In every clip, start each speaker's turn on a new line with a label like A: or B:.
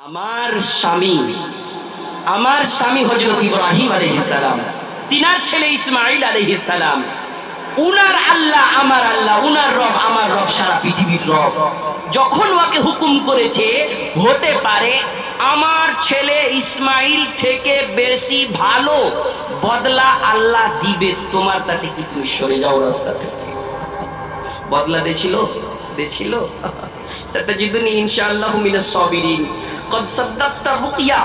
A: আমার স্বামী হযরত ইব্রাহিম আলাইহিস সালাম, তিনার ছেলে ইসমাঈল আলাইহিস সালাম, উনার আল্লাহ আমার আল্লাহ, উনার রব আমার রব, সারা পৃথিবীর রব। যখন ওকে হুকুম করেছে হতে পারে আমার ছেলে ইসমাঈল থেকে বেশি ভালো বদলা আল্লাহ দিবে, তোমার তাতে কি তুমি সরে যাও রাস্তা থেকে। বদলা দিয়েছিল সাতাজিদুনি ইনশাআল্লাহু মিনাস সাবিরিন। কদ সাদ্দাকতা রুকিয়া,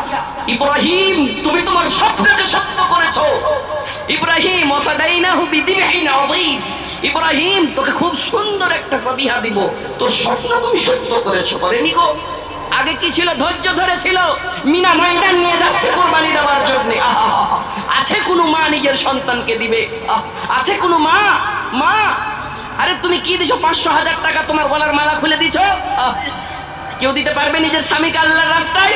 A: ইব্রাহিম তুমি তোমার স্বপ্নকে সত্য করেছো। ইব্রাহিম ওয়াফাদাইনাহু বিদিবহিন আযীম, ইব্রাহিম তোকে খুব সুন্দর একটা যাবিহা দিব, তোর স্বপ্ন তুমি সত্য করেছো। করেনি গো? আগে কি ছিল? ধৈর্য ধরেছিল, মিনা ময়দান নিয়ে যাচ্ছে কুরবানি দেওয়ার জন্য। আছে কোনো মা নিজের সন্তানকে দিবে? আছে কোনো মা? আরে তুমি কি দিছো? 500,000 টাকা তোমার গলার মালা খুলে দিছো? কেউ দিতে পারবে নিজের স্বামীকে আল্লাহর রাস্তায়?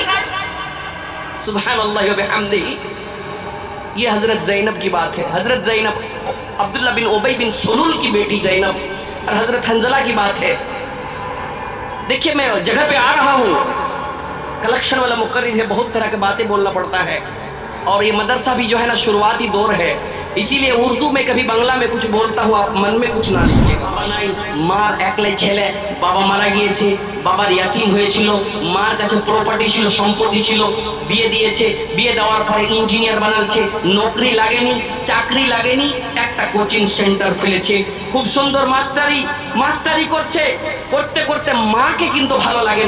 A: सुबहानअल्लाह व बिहम्दिही। ये हजरत ज़ैनब की बात है। हजरत ज़ैनब अब्दुल्लाह बिन उबई बिन सलूल की बेटी ज़ैनब और हजरत हंजला की बात है। देखिए मैं जगह पे आ रहा हूँ, कलेक्शन वाला मुकर्रिर है, बहुत तरह की बातें बोलना पड़ता है और ये मदरसा भी जो है ना शुरुआती दौर है, इसीलिए उर्दू में कभी बांग्ला में कुछ बोलता हूँ, आप मन में कुछ ना लीजिएगा। मार একলাই ছেলে, বাবা মারা গিয়েছে, বাবার ইয়াতিম হয়েছিল, মার কাছে প্রপার্টি ছিল, সম্পত্তি ছিল, বিয়ে দিয়েছে, বিয়ে দেওয়ার পরে ইঞ্জিনিয়ার বানাচ্ছে, নকরি লাগেনি, চাকরি লাগেনি, একটা কোচিং সেন্টার খুলেছে, খুব সুন্দর মাস্টারি করছে, করতে করতে মাকে কিন্তু ভালো লাগে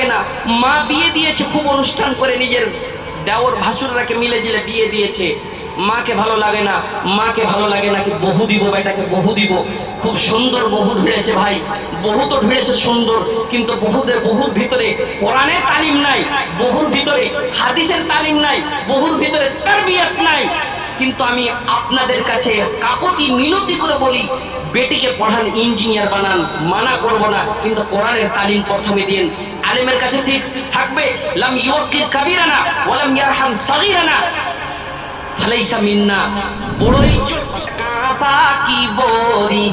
A: না, মা বিয়ে দিয়েছে, খুব অনুষ্ঠান করে নিজের দেওর ভাসুররাকে মিলে জিলে বিয়ে দিয়েছে, মাকে ভালো লাগে না, কি বহু দিব, বেটাকে বহু দিব, খুব সুন্দর বহু ঢুঁড়েছে ভাই, বহু তো ঢুঁড়েছে সুন্দর, কিন্তু বহুর ভিতরে কোরআনের তালিম নাই, বহুর ভিতরে হাদিসের তালিম নাই, বহুর ভিতরে তারবিয়ত নাই। কিন্তু আমি আপনাদের কাছে কাকতি মিনতি করে বলি, বেটিকে পড়ান, ইঞ্জিনিয়ার বানান, মানা করব না, কিন্তু কোরআনের তালিম প্রথমে দিন। আলেমের কাছে ঠিক থাকবে, লাম ইউকির কাবীরানা ওয়া লাম ইয়ারহাম সাগীরানা फलैसा मिन्ना। बड़ोई कासा की बोरी,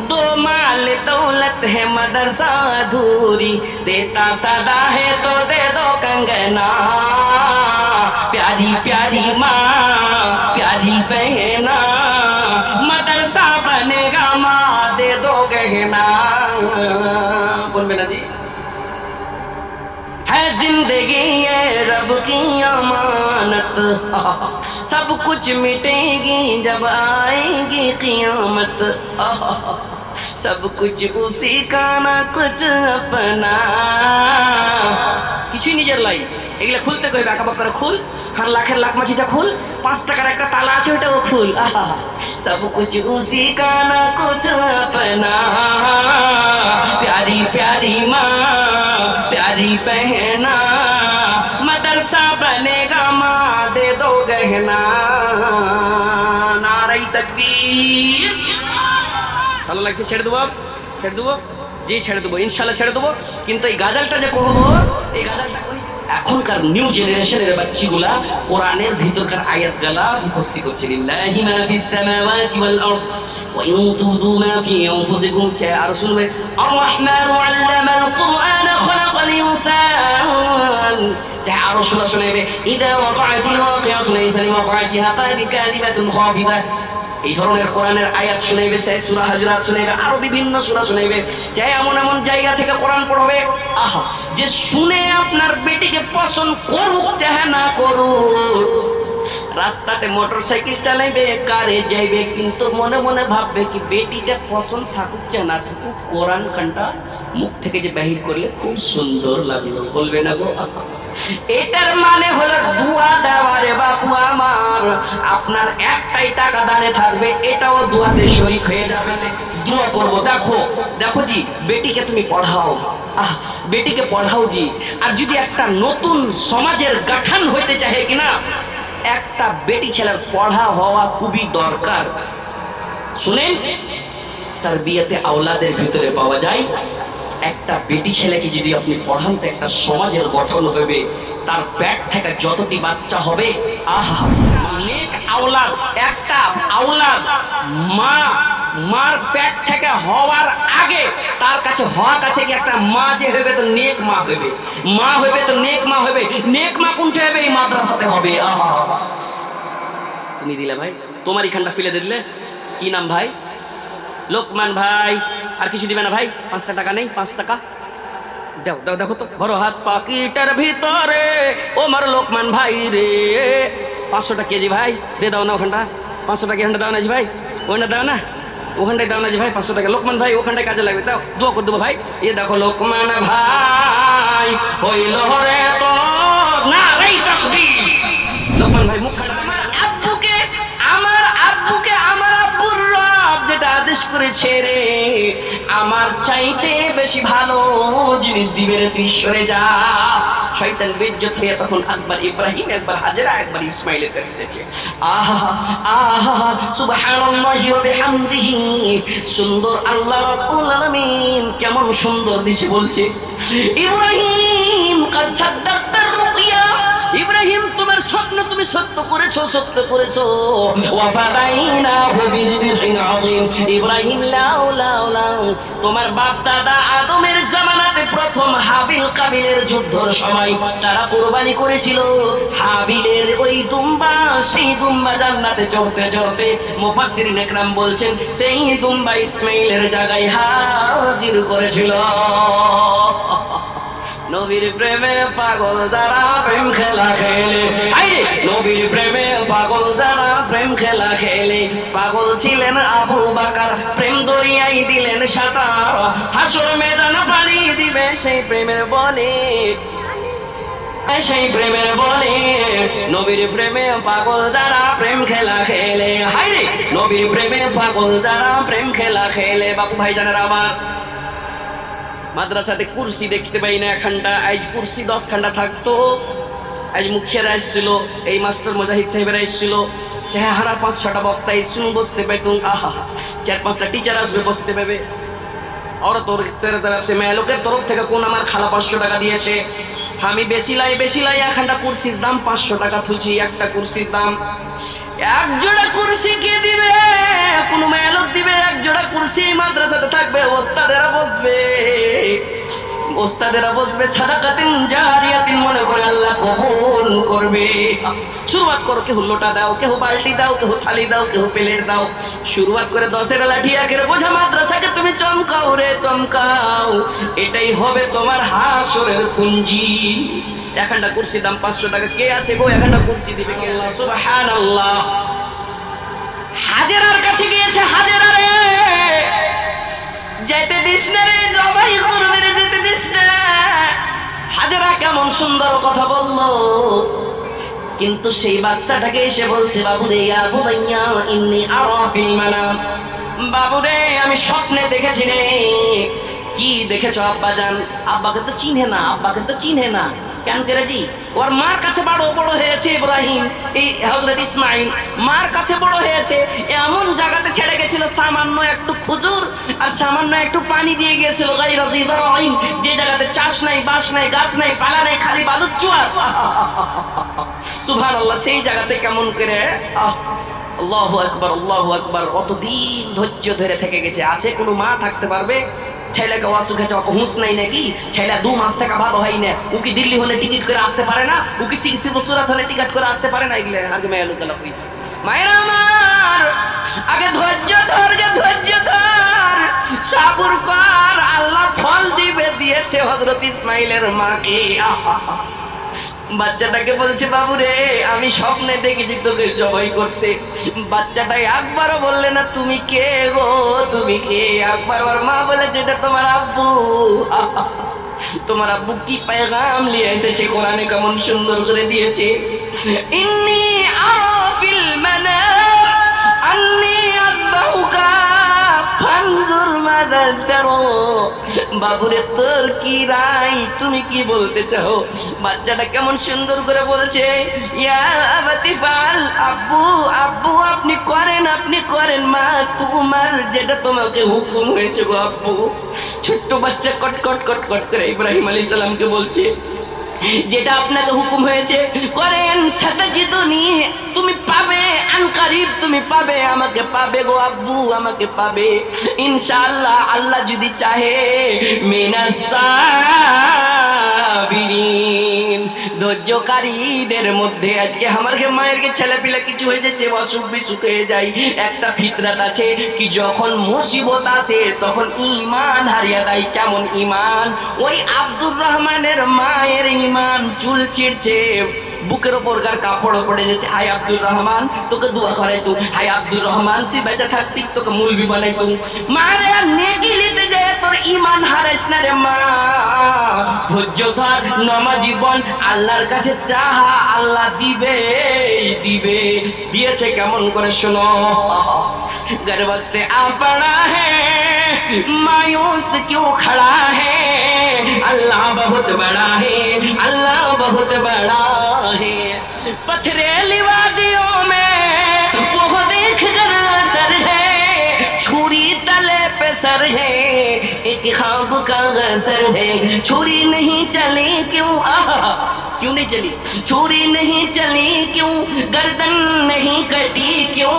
A: दो माल दौलत है मदरसा अधूरी, देता सदा है तो दे दो कंगना, प्यारी प्यारी माँ प्यारी बहना, मदरसा बनेगा माँ दे दो गहना। बोल बेना जी, है जिंदगी ये रब की अमानत, सब कुछ मिटेगी जब आएगी क़ियामत, सब कुछ उसी का ना कुछ अपना। কিছুই নিজের লাই, এগুলা খুলতে কইবে, আঁকাবাক করে খুল, আর লাখের লাখ মাছিটা খুল, 5 টাকার একটা তালা আছে ওটাও খুল। सब कुछ उसी का ना कुछ अपना, प्यारी प्यारी माँ प्यारी बहना, मदरसा बनेगा माँ दे दो गहना। नारे तकबीर। ভালো লাগছে? ছেড়ে দেবো জি, ছেড়ে দেবো, ইনশাল্লাহ ছেড়ে দেবো। কিন্তু এই গাজালটা যে করবো, এই গাজালটা এখনকার নিউ জেনারেশনের বাচ্চাগুলা কোরআনের ভিতরকার আয়াতগুলা মুখস্থ করছে। লিল্লাহি মা ফিস সামাওয়াতি ওয়াল আরদ ওয়া ইন তুবদু মা ফি আনফুসিকুম, আর শুনবে আর রহমানু আল্লামাল কুরআন খালাকাল ইনসান, আরো শোনাবে ইদা ওয়াকাআতিল ওয়াকিআতু লাইসা লিওয়াকাআতিহা কাযিবাতুন খাফিদা। এই ধরনের কোরআনের আয়াত শুনাইবে, সূরা হুজুরাত শুনাইবে, আরো বিভিন্ন সূরা শুনাইবে, চাই এমন এমন জায়গা থেকে কোরআন পড়বে, আহা, যে শুনে আপনার বেটিকে পছন্দ করুক চাহে না করুক। রাস্তাতে মোটরসাইকেল চালাইবে, কারে যাইবে, কিন্তু মনে মনে ভাববে কি বেটিটা পছন্দ থাকুক চাহে না থাকুক, কোরআন খানটা মুখ থেকে যে বাহির করলে খুব সুন্দর লাগলো, বলবে না গো? এটার মানে হলো দোয়া দেওয়া রে বাপু আমার। আপনার একটাই টাকা দানে থাকবে, এটাও দোয়াতে শরীক হয়ে যাবে, দোয়া করবো। দেখো জি, বেটিকে তুমি পড়াও, বেটিকে পড়াও জি। আর যদি একটা নতুন সমাজের গঠন হইতে চাহে কিনা, একটা বেটি ছেলের পড়া হওয়া খুবই দরকার। শুনেন, তার বিয়েতে আওলাদের ভিতরে পাওয়া যায়, একটা বেটি ছেলেকে যদি আপনি পড়ান তো একটা সমাজের গঠন হবে, তার পেট থেকে যতটি বাচ্চা হবে, আহা, নেক আওলাদ, একটা আওলাদ মা মার পেট থেকে হওয়ার আগে তার কাছে হওয়া কাছে কি একটা মা যে হবে তো নেক মা হবে, মা হবে তো নেক মা হবে। নেক মা কোনটা হবে? এই মাদ্রাসাতে হবে। তুমি দিলে ভাই, তোমার এখানটা ফেলে দিলে। কি নাম ভাই? লোকমান ভাই। আর কিছু দিবে না ভাই? 5টা টাকা নেই? 5 টাকা দাও দাও, দেখো তো বড় হাত পাকিটার ভিতরে ও মার লোকমান ভাই রে। 500 টাকা কেজি ভাই, দিয়ে দাও না ওখানটা। 500 টাকা এখানটা দাও না জি ভাই, ওখানটা দাও না, ওখানটায় দাও না জি ভাই। 500 টাকা লোকমান ভাই, ওখানটায় কাজে লাগবে, দাও, দোয়া করে দেবো ভাই। এ দেখো লোকমান ভাই হইল রে তো না রে তাকবীর। লোকমান ভাই মুখ খাড়া। আমার আব্বুকে আমার আব্বুর রব যেটা আদেশ করেছে রে, আমার চাইতে বেশি ভালো জিনিস দিবে রে, তুই সরে যা। শয়তান বেজ্জত হয়ে তখন একবার ইব্রাহিম, একবার হাজেরা, একবার ইসমাইলের কাছে গেছে। আহা আহা সুবহানাল্লাহি ওয়া বিহামদিহি। সুন্দর আল্লাহ রাব্বুল আলামিন কেমন সুন্দর দিছে বলছে, ইব্রাহিম কাদ সাদ্দাকতার রুইয়া। ইব্রাহিম তোমার স্বপ্ন তুমি সত্য করেছো, সত্য করেছো। ওয়া ফাদাইনাহু বিযিবহিন আযীম। ইব্রাহিম লাউ লাউ লাউ, তোমার বাপ দাদা আদমের জামানাতে প্রথম হাবিল কাবিলের যুদ্ধের সময় তারা কুরবানি করেছিল হাবিলের ওই দুম্বা। সেই দুম্বা জান্নাতে চড়তে চড়তে মুফাসসিরিন একরাম বলছেন সেই দুম্বা ইসমাইলের জায়গায় হাজির করেছিল। নবীর প্রেমে পাগল যারা প্রেম খেলা খেলে, আইরে নবীর প্রেমে পাগল যারা প্রেম খেলা খেলে। পাগল ছিলেন আবু বকর, প্রেম দরিয়ায় দিলেন সাঁতার। হাসর ময়দানে পানি দিবে সেই প্রেমের বনে, সেই প্রেমের বলে। নবীর প্রেমে পাগল যারা প্রেম খেলা খেলে, হাইরে নবীর প্রেমে পাগল যারা প্রেম খেলা খেলে। বাবু ভাই জানেন আমার মাদ্রাসাতে কুরসি দেখতে পাই না এখানটা, আজ কুরসি 10 খান্ডা থাকতো। আজ মুখিয়ারা এসেছিল, এই মাস্টার মুজাহিদ সাহেবেরা এসেছিল, চেহারা 5-6টা বক্তা এসেছিল, বসতে পাইতুম। আহা 4-5টা টিচার আসবে, বসতে পাবে। और तेरे तरफ से मैं लोकेर तरफ থেকে কোন আমার খালা 500 টাকা দিয়েছে। আমি বেশি লাই এখানটা কুরসির দাম 500 টাকা থুছি। একটা কুরসির দাম, এক জোড়া কুরসি কে দিবে? কোন মেলোক দিবে? এক জোড়া কুরসি মাদ্রাসাতে থাকবে, ওস্তাদেরা বসবে, ওস্তাদেরা বসবে সাদাকাতিন জারিয়াতিন মনে করে আল্লাহ কবুল করবে। শুরুয়াত করো, কেউ লোটা দাও, কেউ বালতি দাও, কেউ থালি দাও, কেউ প্লেট দাও। শুরুয়াত করে 10-এর লাঠি একের বোঝা মাদ্রাসাকে তুমি চমকাও রে চমকাও। এটাই হবে তোমার হাসরের পুঞ্জি। এখানটা কুরসির দাম 500 টাকা। কে আছে গো এখানটা কুরসি দিবে? কে আছে? সুবহানাল্লাহ। হাজেরার কাছে গিয়েছে, হাজেরা রে যেতে দিস না রে, জবাই করবে রে, যেতে দিস না। হাজেরা কেমন সুন্দর কথা বললো, কিন্তু সেই বাচ্চাটাকে এসে বলছে বাবুরে ইয়া বুনাইয়া ইন্নী আরা ফিল মানাম। বাবুরে আমি স্বপ্নে দেখেছি রে। কি দেখেছো আব্বাজান? আব্বাকে তো চিনে না, আব্বাকে তো চিনে না। কেন করেছি? ওর মার কাছে বড় হয়েছে ইব্রাহিম, এই হযরত ইসমাইল মার কাছে বড় হয়েছে। এমন জায়গাতে ছেড়ে গেছিল সামান্য একটু খুজুর আর সামান্য একটু পানি দিয়ে গিয়েছিল, গায়রা যিরাইন, যে জায়গাতে চাষ নাই, বাস নাই, গাছ নাই, পালা নাই, খালি বালুর চুয়ার। সুবহানাল্লাহ। সেই জায়গাতে কেমন করে আল্লাহু আকবার, আল্লাহু আকবার, অতদিন ধৈর্য ধরে থেকে গেছে। আছে কোনো মা থাকতে পারবে? ছেলেকে অসুখে চাওয়া হুঁশ নাই নাকি? ছেলে 2 মাস থেকে ভালো হয় না, ও কি দিল্লি হলে টিকিট করে আসতে পারে না? ও কি সুরাত হলে টিকিট করে আসতে পারে না? এগুলো আগে মেয়ে লোক গেলা হয়েছে। মায়েরা আমার আগে ধৈর্য ধর, ধৈর্য ধর, সাবুর কর, আল্লাহ ফল দিবে। দিয়েছে হযরত ইসমাইলের মাকে। বাচ্চাটাকে বলছে বাবুরে আমি স্বপ্নে দেখেছি তোকে জবাই করতে। বাচ্চাটা একবারও বললে না তুমি কে গো, তুমি কে। একবার ওর মা বলেছে এটা তোমার আব্বু। তোমার আব্বু কি পেগাম নিয়ে এসেছে, কোরআনে কেমন সুন্দর করে দিয়েছে। ইন্নী আরা ফিল মানাম আন্নী আযবাহুকা ফানজুর মাযা তারা। বাবুরে তোর কি রায়, তুমি কি বলতে চাও? বাচ্চাটা কেমন সুন্দর করে বলছে ইয়া আবাতি ফাল, আব্বু আব্বু আপনি করেন, আপনি করেন, মা তোমার যেটা তোমাকে হুকুম হয়েছে গো আব্বু। ছোট্ট বাচ্চা কট কট কট কট করে ইব্রাহিম আলাইহিস সালামকে বলছে যেটা আপনাকে হুকুম হয়েছে করেন। সাতাজিদুনি, তুমি পাবে, আনকারিব তুমি পাবে, আমাকে পাবে গো আব্বু, আমাকে পাবে ইনশাআল্লাহ, আল্লাহ যদি চাহে। মিনাস সাবিরিন, ধৈর্যকারীদের মধ্যে। আজকে আমার মায়ের ছেলে পিলা কিছু হয়ে যাচ্ছে, অসুখ বিসুখ হয়ে যায়, একটা ফিতরাত আছে কি যখন মুসিবত আসে তখন ঈমান হারিয়ে দেয়। কেমন ঈমান? ওই আব্দুর রহমানের মায়ের ঈমান চুল ছিঁড়ছে, বুকের ওপরকার কাপড় পড়ে যাচ্ছে। হাই আব্দুর রহমান, তোকে দোয়া করাই তু, হাই আব্দুর রহমান তুই বেঁচে থাকতি তোকে মুলবি বানাই তু। মারে নেকি নিতে যায়, তোর ঈমান হারাইস না রে মা। ধৈর্য ধর, নামাজি বল, আল্লাহর কাছে চাহা, আল্লাহ দিবে দিবে। দিয়েছে কেমন করে শোনো। घर वक्त आ पड़ा है मायूस क्यों खड़ा है, अल्लाह बहुत बड़ा है, अल्लाह बहुत बड़ा है। पथरेली वादियों में वो देख कर असर है, छुरी तले पे सर है, एक ख्वाब का असर है। छुरी नहीं चली क्यों, क्यों नहीं चली? छुरी नहीं चली क्यों, गर्दन नहीं कटी क्यों?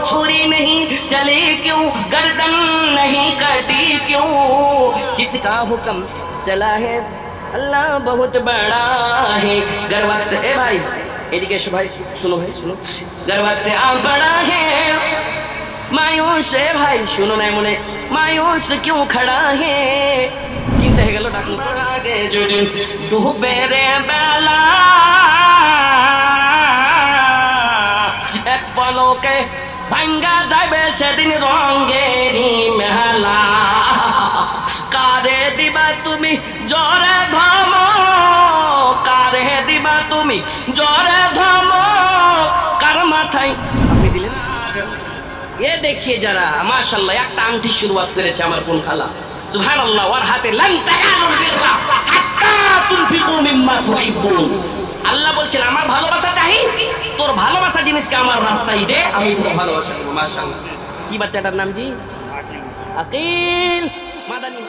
A: छुरी नहीं चली क्यों, गर्दन नहीं कटी क्यों? किसका हुक्म चला है, अल्लाह बहुत बड़ा है। गर वक्त ए भाई एदिके एसो भाई, सुनो भाई सुनो। गर वक्त आ पड़ा है मायूस, ए भाई सुनो ना मने, मायूस क्यों खड़ा है? চিন্তা হয়ে গেল ডাকুন আগে যদি ডুবে রে বেলা, এক পলকে ভাঙ্গা যাবে সেদিন রঙেরি মেলা। কারে দিবা তুমি জরে ধম, কারে দিবা তুমি জরে ধম, কার মাথায় আপনি দিলেন। এ দেখিয়ে যারা মাশাআল্লাহ একটা আংটি শুরুয়াত করেছে আমার কোন খালা, সুবহানাল্লাহ। ওর হাতে লান তাকালুল বিররা হাত্তা তুনফিকু মিম্মা তুহিব্বুন। আল্লাহ বলছেন আমার ভালোবাসা চাইস, তোর ভালোবাসা জিনিসকে আমার রাস্তায় দে, আমি তোর ভালোবাসা দেব। মাশাআল্লাহ। কি বাচ্চাটার নাম জি? আকিল মাদানী।